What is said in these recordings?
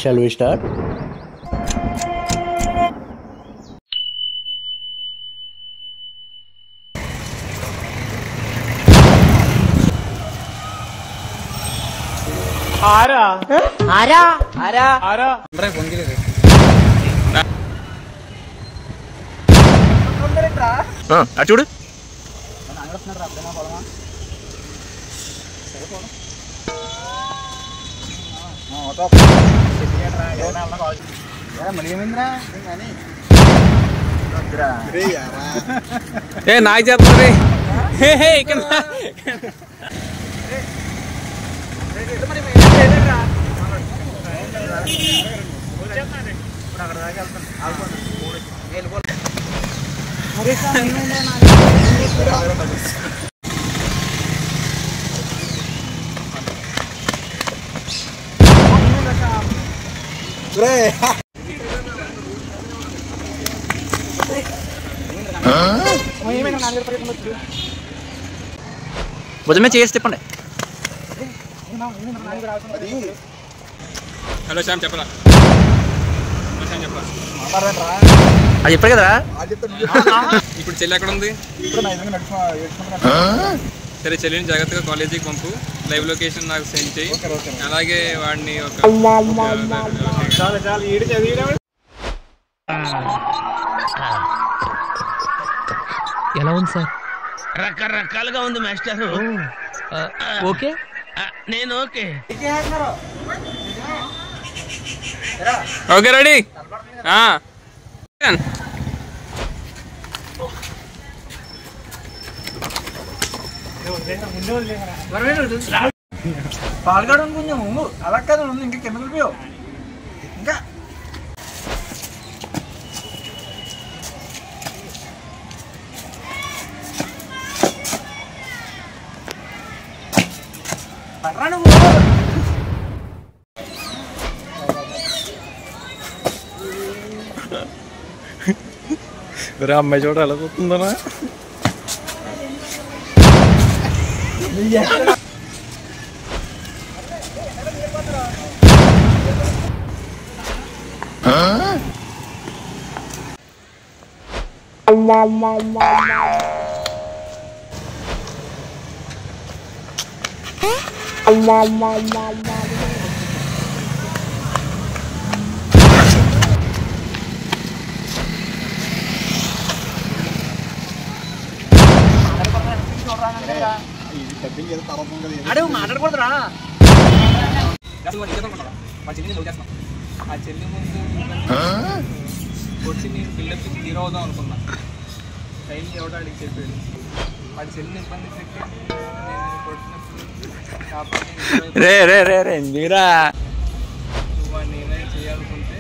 Shall we start? చూడు నాకు చెప్తుంది ఇక్కడ భుజమే చేసి చెప్పండి. హలో శ్యామ్ చెప్పరా, అది చెప్పారు కదా. ఇప్పుడు చెల్లి ఎక్కడ ఉంది? సరే చెల్లిని జాగ్రత్తగా కాలేజీకి పంపు, లైవ్ లొకేషన్ నాకు సెండ్ చేయి. అలాగే వాడిని ఎలా ఉంది సార్? రకరకాలుగా ఉంది మాస్టర్. ఓకే, నేను ఓకే. Okay ready. పాల్గొడ కొంచెము అలా కాదు, ఇంకా కింద వెళ్ళిపోయావు. ఇంకా పడరా నువ్వు. అమ్మాయి చూడ ఎలా చూస్తుందనా? అడుగు మాట్లాడకూడదురా. మా చెల్లిని లవ్ చేస్తాం. ఆ చెల్లి ముందు కొట్టి నేను పిల్లలకి హీరో అవుదాం అనుకున్నా. టైం ఎవడో అడిగి చెప్పాడు. వాడి చెల్లిని ఇబ్బంది పెట్టి నేను కొట్టినప్పుడు మీరా నువ్వు వాడిని ఏమైనా చేయాలనుకుంటే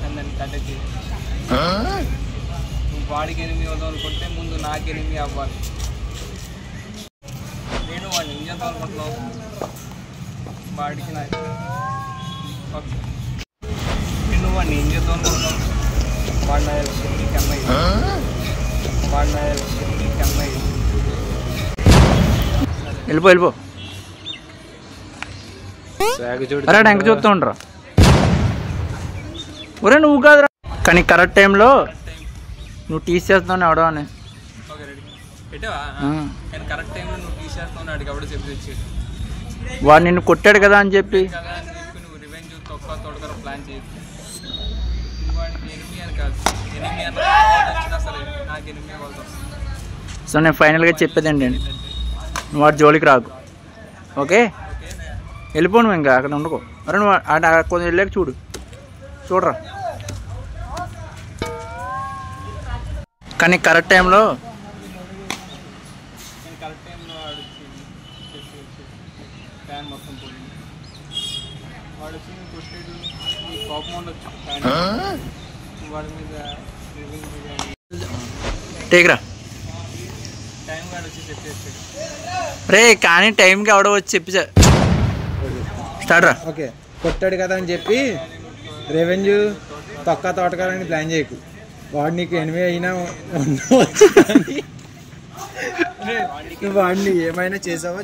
నన్ను కట్ట చేయాలి. నువ్వు వాడికి ఎనిమిది అవుదాం అనుకుంటే ముందు నాకు ఎనిమిది అవ్వాలి. నేను వాడిని ఏం చేద్దాం అనుకుంటున్నావు? వాడికి నాకు నేను వాడిని ఏం చేద్దాం అనుకుంటున్నావు? వాడిన కన్నయ్య వెళ్ళిపో వెళ్ళిపో. అరే ఎంక చూస్తూ ఉండరా. ఒరే నువ్వు కాదురా, కానీ కరెక్ట్ టైంలో నువ్వు టీస్ చేస్తున్నావు అవడం అని. కరెక్ట్ టైంలో నువ్వు తీసేస్తున్నావు అడిగి ఎవడో చెప్పి తెచ్చాడు. వాడు నిన్ను కొట్టాడు కదా అని చెప్పి నువ్వు రివెంజ్ తొక్క తొడగర ప్లాన్ చేయదు. వాడికి ఎనిమిది అని కాదు, ఎనిమిది అని వచ్చినా సరే నాకు ఎనిమిది అవ్వదు. సో నేను ఫైనల్గా చెప్పేది ఏంటండి, నువ్వు వాడి జోలికి రాకు. ఓకే వెళ్ళిపో, నువ్వు ఇంకా అక్కడ ఉండకో. అరే నువ్వు కొంచెం వెళ్ళాక చూడరా. కానీ కరెక్ట్ టైంలో ఫ్యాన్ మొత్తం పోయింది. వాడు వచ్చి నేను కొట్టాడు, నీ కోపం ఉండొచ్చు. వాడి మీద టేక్రా టైం వాడు వచ్చి చెప్పేసాడు. రే కానీ టైంకి ఎవడో వచ్చి చెప్పి స్టార్ట్ రా. ఓకే కొట్టాడు కదా అని చెప్పి రెవెన్యూ తొక్క తోటకాలని ప్లాన్ చేయకు. వాడు నీకు ఎనిమిది అయినా ఉండవచ్చు, నువ్వు వాడిని ఏమైనా చేసావో.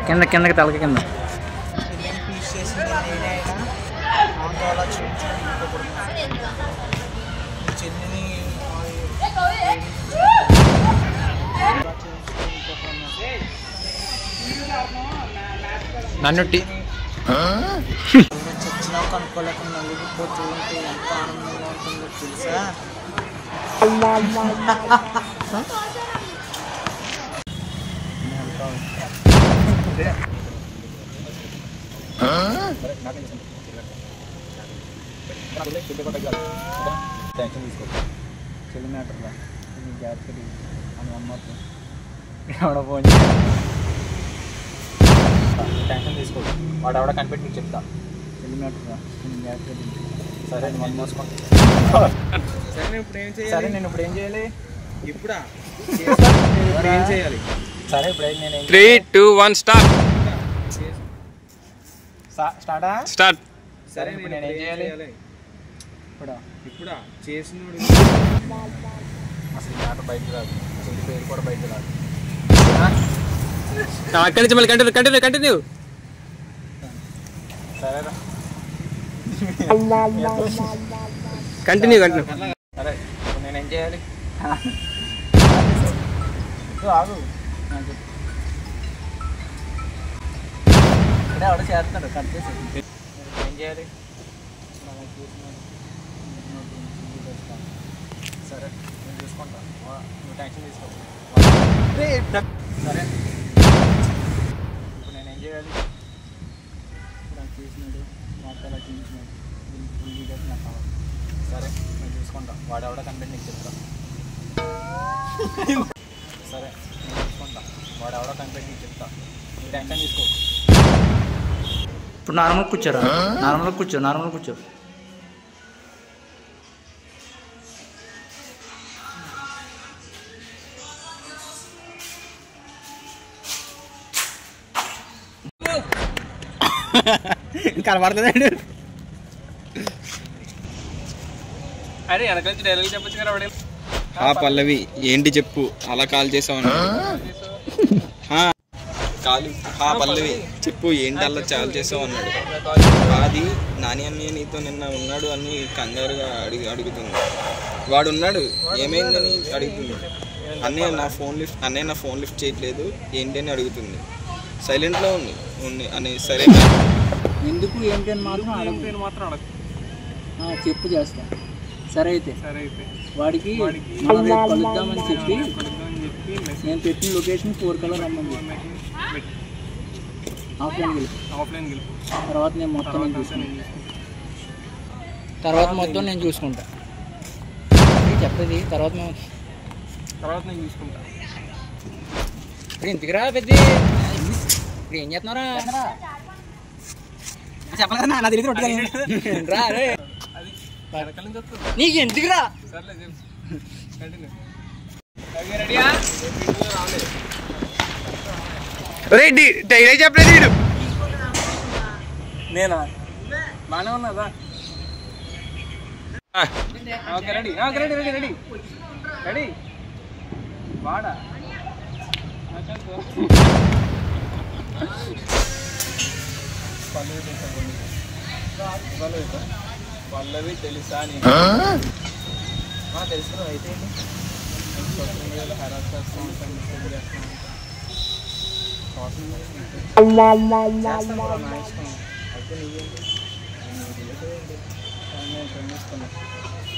కిందకి తలకి కింద. చెల్లెని పీస్ చేసింది నేనే అయినా ఆమెతో అలా చేయించుకొని చెల్లిని నన్ను చచ్చినా కనుక్కోలేకుండా నలిగిపోతూ ఉంటే ఎంత ఆనందంగా ఉంటుందో తెలుసా. టెన్షన్ తీసుకో చెల్లి మ్యాటర్గా జాగ్రత్త అని అమ్మతో ఎవడో ఫోన్ టెన్షన్ తీసుకో వాడు ఎవడో కనిపెట్టి నీకు చెప్తా చెల్లి మ్యాటర్గా జాగ్రత్త. సరే మనం మోసుకోండి. సరే నేను ఇప్పుడు ఏం చేయాలి? ఇప్పుడా ఏం చేయాలి? సరే ఇప్పుడు నేను 3, 2, 1 స్టార్ట్. స్టార్టా స్టార్ట్. సరే ఇప్పుడు నేను ఏం చేయాలి? ఇప్పుడా చేసినోడు అసలు మాట బయటకు రాదు, చెల్లి పేరు కూడా బయటకు రాదు. అక్కడి నుంచి మళ్ళీ కంటిన్యూ. సరేరా కంటిన్యూ. సరే ఇప్పుడు నేను ఏం చేయాలి? ఆగు ఎవడో చేస్తున్నాడు కట్ చేసి. ఏం చేయాలి? సరే నేను చూసుకుంటా, నువ్వు టెన్షన్ తీసుకో. సరే ఇప్పుడు నేను ఏం చేయాలి? నాకు చేసినాడు నాకు అలా చేయించినాడు వీడియోస్ నాకు కావాలి. సరే నేను చూసుకుంటా, వాడు ఎవడో కనిపెట్టి నీకు చెప్తా. సరే నేను చూసుకుంటా, వాడు ఎవడో కనిపెట్టి నీకు చెప్తా. నువ్వు టెన్షన్ తీసుకో. ఇప్పుడు నార్మల్ కూర్చోరా, నార్మల్ కూర్చో. కనబడుతుంది. అరే వెనక నుంచి డైలాగ్ చెప్పచ్చు కదా. పల్లవి ఏంటి చెప్పు, అలా కాల్ చేసావు కాలు. పల్లవి చెప్పు ఏంటి అలా చాలు చేసావు అన్నాడు. అది నాని అన్నయ్య నీతో నిన్న ఉన్నాడు అని కంగారుగా అడుగుతుంది. వాడు ఉన్నాడు ఏమైందని అడుగుతుంది. అన్నయ్య నా ఫోన్ లిఫ్ట్ చేయట్లేదు ఏంటి అని అడుగుతుంది. సైలెంట్లో ఉంది అని. సరే ఎందుకు ఏంటి అని మాత్రం అడగ చెప్పు చేస్తా. సరే అయితే వాడికి మనం రేపు కలుద్దామని చెప్పి నేను పెట్టిన లొకేషన్ 4 కలర్ రమ్మని ఆఫ్లైన్ గెలుపు. తర్వాత మొత్తం నేను చూసుకుంటా. చెప్పేది తర్వాత నేను చూసుకుంటా. ఇప్పుడు ఇంటికి రా పెద్ద. ఇప్పుడు ఏం చేస్తున్నారా? చెప్పాలి కదా నా తెలియదు రొట్టె రా. నీకు ఎందుకు రా? డైలాగ్ చెప్పలేదు నేనా? బాగానే ఉన్నదా? ఓకే రెడీ వాడా పల్లవి తెలుసా? తెలుసు అయితే సోషల్ మీడియాలో హెరాస్ చేస్తూ ఉంటాను, మెసేజ్ చేస్తాను. నా ఇష్టం. అయితే నీకేంటి? నేను ప్రేమిస్తున్నా.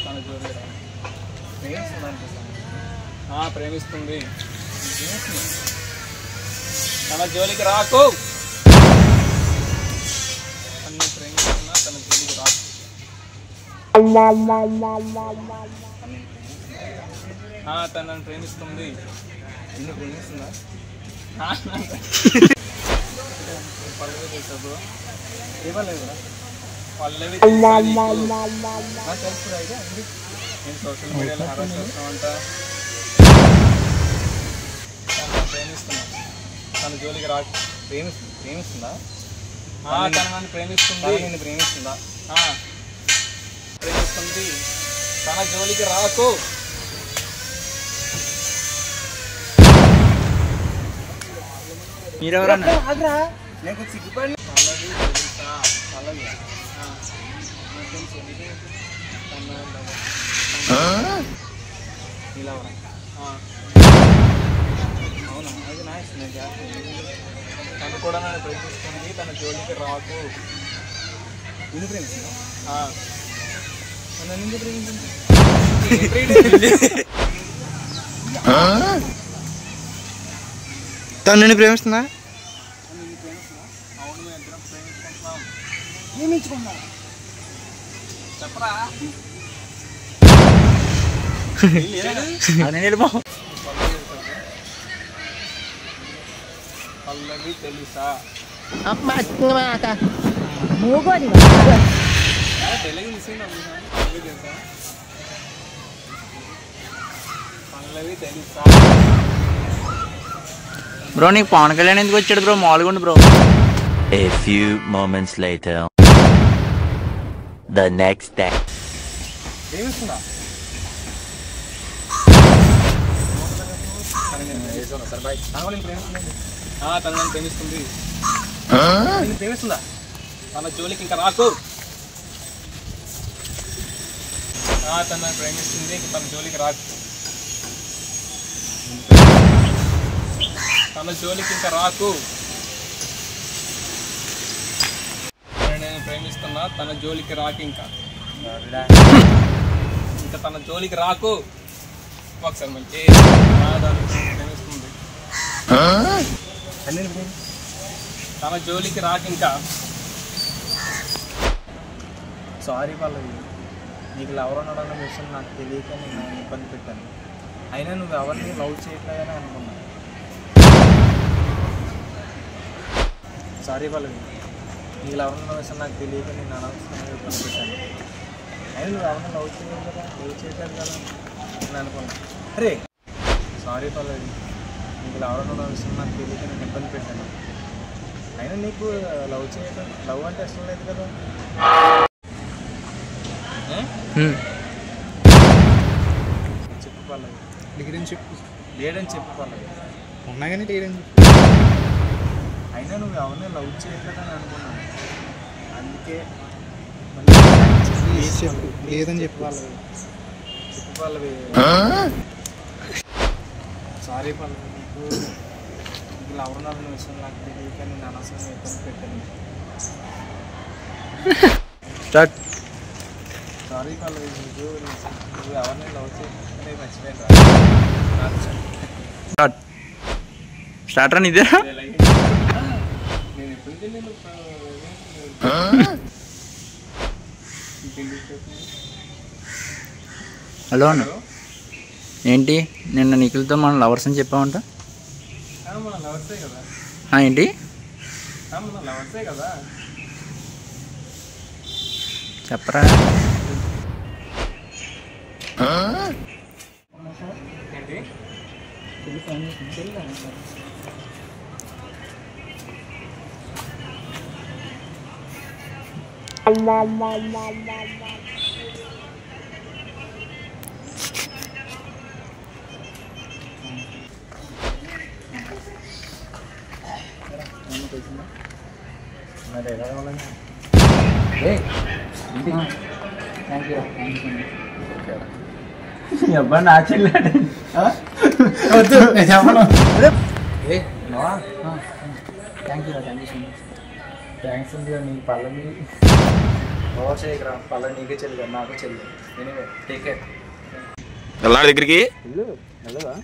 తన జోలి ప్రేమిస్తుంది. తన జోలికి రాకు. నన్ను ప్రేమిస్తున్నా, తన జోలికి రాకు. తనను ప్రేమిస్తుంది. నిన్ను ప్రేమిస్తుందా? పల్లవి తెలుసా బ్రో? ఇవ్వలేదు పల్లవి తెలుసు. అయితే నేను సోషల్ మీడియాలో హెరాస్ చేస్తామంట. తనను ప్రేమిస్తున్నా, తన జోలికి రాకు. ప్రేమిస్తుందా? తన నన్ను ప్రేమిస్తుంది. నిన్ను ప్రేమిస్తుందా? ప్రేమిస్తుంది. తన జోలికి రాకు. మీరెవరన్నా నేను సిగ్గుపడి అవునా అది నా ఇష్టం నేను చేస్తాను. తను కూడా నన్ను ప్రేమిస్తుంది, తన జోలికి రాకు. నేను ప్రేమిస్తున్నా నన్ను ఎందుకు ప్రేమించింది? తను నేను ప్రేమిస్తున్నా. అవును మేము ఇద్దరం ప్రేమించుకుంటున్నాం. ప్రేమించుకున్నా చెప్పరా పల్లవి తెలుసా? తెలుగు మిస్సింగ్ పల్లవి తెలుసా? పల్లవి తెలుసా? బ్రో నీకు పవన్ కళ్యాణ్ ఎందుకు వచ్చాడు బ్రో? మామూలుగా ఉండు bro. A few moments later. The next day. ప్రేమిస్తుందా? తను నన్ను ప్రేమిస్తుంది. నేను ప్రేమిస్తుందా? తన జోలికి ఇంకా రాకు. తను నన్ను ప్రేమిస్తుంది, తన జోలికి రాకు. తన జోలికి ఇంకా రాకు. నేను ప్రేమిస్తున్నా, తన జోలికి రాకు. ఇంకా తన జోలికి రాకు. ఒకసారి మంచి ప్రేమిస్తుంది, తన జోలికి రాకు. ఇంకా సారీ పల్లవి, నీకు లవర్ ఉన్నాడన్న విషయం నాకు తెలియక నేను ఇబ్బంది పెట్టాను. అయినా నువ్వు ఎవరిని లవ్ చేయట్లేదని అనుకున్నాను. సారీ పల్లవి, నీకు లవర్ ఉన్న విషయం నాకు తెలియక నేను అనవసరంగా ఇబ్బంది పెట్టాను. అయినా నువ్వు ఎవరిని లవ్ చేయలేదు కదా, లవ్ చేయట్లేదు కదా నేను అనుకున్నాను. అరే సారీ పల్లవి, నీకు లవర్ ఉన్న విషయం నాకు తెలియక నేను ఇబ్బంది పెట్టాను. అయినా నీకు లవ్ అంటే ఇష్టం లేదు కదా. చెప్పు పల్లవి, డిగ్రీ చెప్పు. లేడని చెప్పు పల్లవి. ఉన్నా కానీ లేడని. అయినా నువ్వు ఎవరిని లవ్ చేయట్లేదని అనుకున్నాను. అందుకే చెప్పు, లేదని చెప్పు. పల్లవి, చెప్పు పల్లవి. సారీ పల్లవి, నీకు లవర్ ఉన్న విషయం నాకు తెలియక నేను అనవసరంగా ఇబ్బంది పెట్టాను. స్టార్ట్. సారీ పల్లవి, నువ్వు ఎవరిని లవ్ చేయకపోతే మర్చిపోయాను. స్టార్ట్. స్టార్ట్ రా ఇదే. నేను ఎప్పుడు తెలియదు. హలో అన్న, ఏంటి నిన్న నిఖిల్తో మనం లవర్స్ అని చెప్పామంట? మన లవర్సే కదా. ఏంటి మన లవర్సే కదా. చెప్పరా? ఏంటి? నా చెల్లాడు thank you so much. Thanks అండి. నీ పల్లవి ఓవర్ చేయకరా. పల్లవి నీకే చెల్లి, నాకు చెల్లి. Anyway take care. వెళ్ళాడు దగ్గరికి. వెళ్ళదా?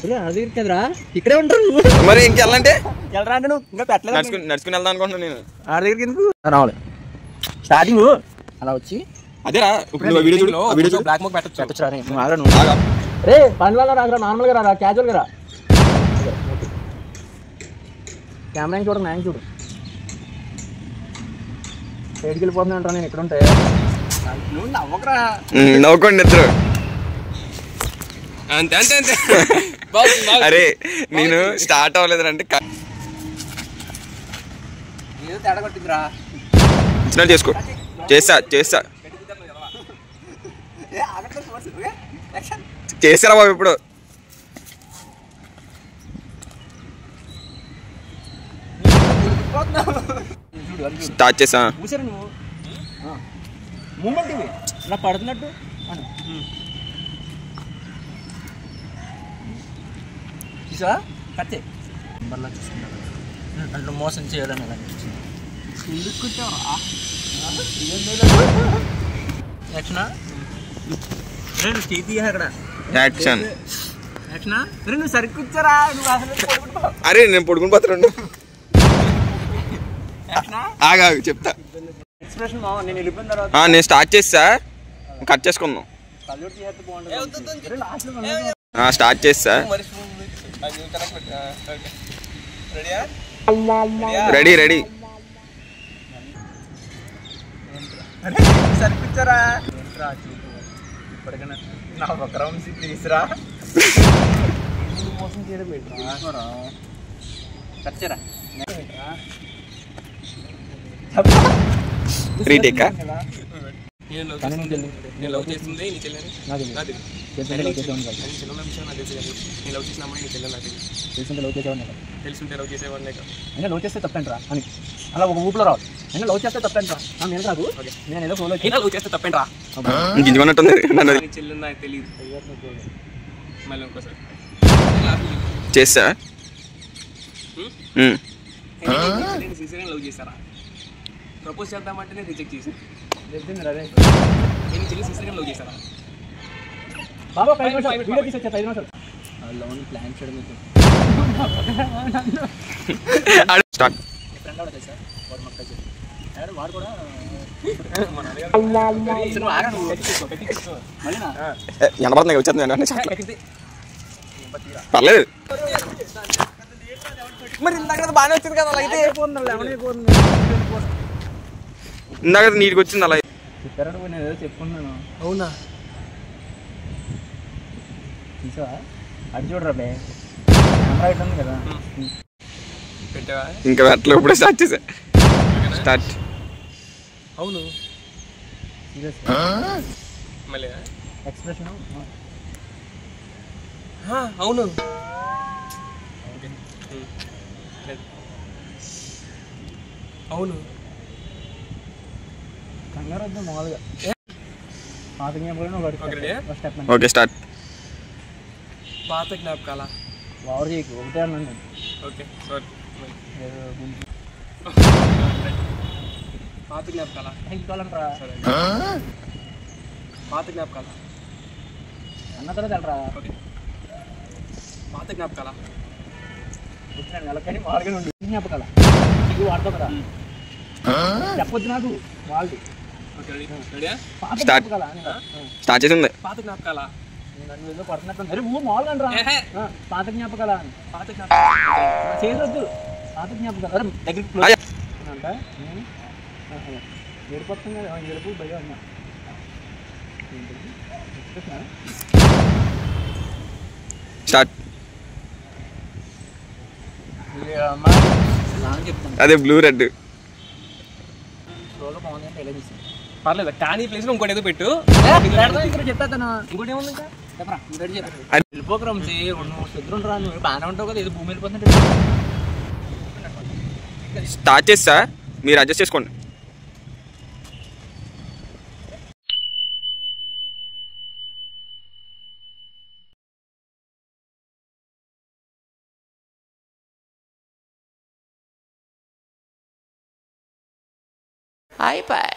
దగ్గరికి కదరా, ఇక్కడే ఉంటారు. మరి ఇంకెళ్ళంటే వెళ్ళరా అంటే నువ్వు ఇంకా పెట్టలేదు. నడుచుకుని వెళ్దాం అనుకుంటున్నాను నేను. ఆడ దగ్గరికి ఎందుకు రావాలి? స్టార్టింగ్ అలా వచ్చి అదేరా ఇప్పుడు నువ్వు వీడియో చూడు. వీడియో చూడు. బ్లాక్ మార్క్ పెట్టచ్చు. పెట్టచ్చు రా. నువ్వు ఆగరా, నువ్వు రే పండ్లలో రాకరా, నార్మల్గా రా, క్యాజువల్గా రా. కెమెరా చూడు, నా చూడు. సైడ్కి వెళ్ళిపోతున్నా అంటారా నేను ఎక్కడుంటే. నువ్వు నవ్వకరా. నవ్వుకోండి ఇద్దరు. అంతే అంతే అంతే. అరే నేను స్టార్ట్ అవ్వలేదు అంటే ఏదో తేడా కొట్టిందిరా. చేసుకో. చేస్తా చేస్తారా బాబు ఇప్పుడు. స్టార్ట్ చేసా. చూసారు నువ్వు మూమెంట్ ఇవి ఇలా పడుతున్నట్టు అని చూసా కత్తే నెంబర్లా చూసుకుంటారు నన్ను మోసం చేయాలని ఎలా అనిపించింది. ఎందుకు కూర్చోవరా యాక్షనా నేను చేతి అక్కడ యాక్షన్. యాక్షనా నువ్వు సరిగ్గా కూర్చోరా నువ్వు అసలు అరే నేను పడుకుని పోతాను. ఆగా చెప్తా. ఎక్స్ప్రెషన్ నేను వెళ్ళిపోయిన తర్వాత నేను స్టార్ట్ చేస్తా, కట్ చేసుకుందాం. కల్యూట్ చేస్తే బాగుంటుంది. స్టార్ట్ చేస్తా. Ready ready. సరిపించారా ఇప్పటికైనా నా ఒక రౌండ్ ప్లీజ్ రా. మోసం చేయడం పెట్టరా కచ్చరా రీటేకా. నేను లవ్ చేస్తుంది నీ చెల్లెని నాకు నాకు తెలిసి లవ్ చేసేవాడిని కాదు. నేను చెల్లెల విషయం నాకు తెలుసు కానీ నేను లవ్ చేసిన అమ్మాయి నీ చెల్లెలు నాకు తెలియదు. తెలిసింటే లవ్ చేసేవాడిని కాదు. తెలుసుంటే లవ్ చేసేవాడినే కాదు. అయినా లవ్ చేస్తే తప్పేంట్రా అని అలా ఒక ఊపులో రావాలి. అయినా లవ్ చేస్తే తప్పేంట్రా నేను రాదు. నేను ఏదో ఫోన్లో నేను లవ్ చేస్తే తప్పేంట్రా గింజుకున్నట్టుంది నన్ను. నీ చెల్లెలు నాకు తెలియదు. మళ్ళీ ఇంకోసారి చేస్తా. నేను సిన్సియర్గా లవ్ చేస్తారా? ప్రపోజ్ చేద్దామంటే నేను రిజెక్ట్ చేశాను. నేను చెల్లి సిన్సియర్గా లవ్ చేస్తారా? బాబా 5 నిమిషాలు వీడియో తీసి 5 నిమిషాలు లవ్ ప్లాన్ చేయడం మీకు స్టార్ట్. ఫ్రెండ్ కూడా తెలుసా వాడు మాకు కలిసి వాడు కూడా ఎనబడుతున్నాయి వచ్చేస్తుంది. పర్లేదు. మరి ఇందాక బాగానే వచ్చింది కదా అయితే ఇందాక నీటికి వచ్చింది అలా. చెప్పారు నేను ఏదో చెప్పుకున్నాను. అవునా? చూసా అది చూడరా బే కెమెరా ఇట్ ఉంది కదా పెట్టావా? ఇంకా అట్లా ఇప్పుడే స్టార్ట్ చేసా. స్టార్ట్. అవును సీరియస్ మళ్ళీ ఎక్స్ప్రెషన్ అవును. అవును కంగారు వద్దు మామూలుగా పాత జ్ఞాపకం స్టెప్ ఓకే స్టార్ట్. పాత జ్ఞాపకాల ఓవర్ చేయకు ఒకటే అన్నాను నేను. Okay sorry. పాత జ్ఞాపకాల ఇంకోవాలంటరా పాత జ్ఞాపకాల అన్న తర్వాత వెళ్ళరా ఓకే పాత జ్ఞాపకాల వచ్చిన నెలకని మామూలుగా ఉండి జ్ఞాపకాల ఇది వాడతావు కదా చెప్పొద్దు నాకు వాళ్ళు ఓకే రెడీ రెడీయా? పాత Start. జ్ఞాపకాల స్టార్ట్ చేసింది. పాత జ్ఞాపకాల నన్ను ఏదో కొడుతున్నట్టు అరే ఊరు మామూలుగా అంటరా పాత జ్ఞాపకాల అని పాత జ్ఞాపకాల చేయొద్దు పాత జ్ఞాపకాలు అరే దగ్గరికి అయ్యా. అంట ఏడుపొస్తుంది కదా ఏడుపు భయం అన్నా స్టార్ట్. చెప్తాను అదే బ్లూ రెడ్. స్లోలో బాగుంది అంటే ఎలా తీస్తాను పర్లేదు కానీ ప్లేస్ లో ఇంకోటి ఏదో పెట్టు. చెప్తాను ఇంకోటి ఏముంది ఇంకా చెప్పరా రెడీ చెప్పరా వెళ్ళిపోకరం నువ్వు శుద్రం రా నువ్వు బాగానే ఉంటావు కదా ఏదో భూమి వెళ్ళిపోతుంటే స్టార్ట్ చేస్తా, మీరు అడ్జస్ట్ చేసుకోండి. Bye bye.